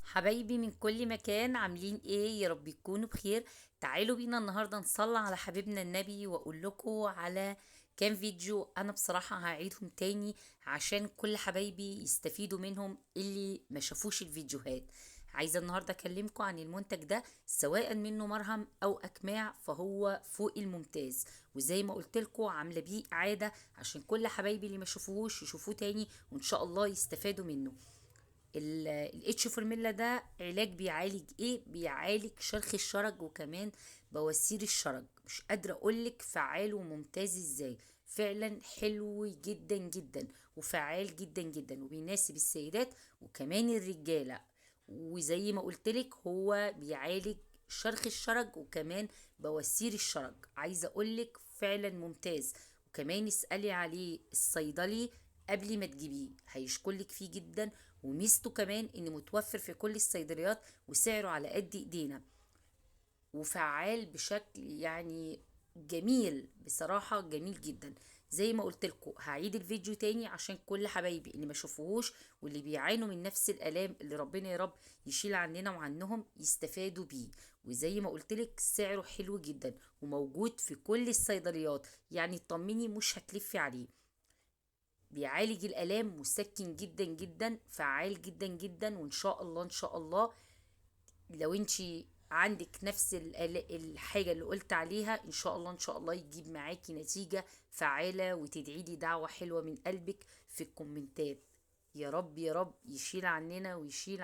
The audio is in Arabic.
حبايبي من كل مكان عاملين ايه؟ يا رب يكونوا بخير. تعالوا بينا النهاردة نصلي على حبيبنا النبي واقول لكم على كام فيديو. انا بصراحة هعيدهم تاني عشان كل حبايبي يستفيدوا منهم اللي ما شافوش الفيديوهات. عايزة النهاردة اكلمكم عن المنتج ده، سواء منه مرهم او اكماع فهو فوق الممتاز. وزي ما قلت لكم عاملة بيه عادة عشان كل حبايبي اللي ما شافوهوش يشوفوه تاني وان شاء الله يستفادوا منه. الاتش فورميلا ده علاج بيعالج ايه؟ بيعالج شرخ الشرج وكمان بواسير الشرج. مش قادرة اقولك فعال وممتاز ازاي. فعلا حلو جدا جدا وفعال جدا جدا وبيناسب السيدات وكمان الرجالة. وزي ما قلتلك هو بيعالج شرخ الشرج وكمان بواسير الشرج. عايزة اقولك فعلا ممتاز. وكمان اسألي عليه الصيدلي قبل ما تجيبيه، هيشكرلك فيه جدا. وميزته كمان ان متوفر في كل الصيدليات وسعره على قد ايدينا وفعال بشكل جميل. بصراحة جميل جدا. زي ما قلت لكم هعيد الفيديو تاني عشان كل حبايبي اللي ما شافوهوش واللي بيعانوا من نفس الالام اللي ربنا يا رب يشيل عننا وعنهم يستفادوا بيه. وزي ما قلت لك سعره حلو جدا وموجود في كل الصيدليات، يعني اطمني مش هتلفي عليه. بيعالج الآلام، مسكن جدا جدا، فعال جدا جدا. وإن شاء الله إن شاء الله لو انتي عندك نفس الحاجة اللي قلت عليها إن شاء الله إن شاء الله يجيب معاكي نتيجة فعالة وتدعي لي دعوة حلوة من قلبك في الكومنتات. يا رب يا رب يشيل عننا ويشيل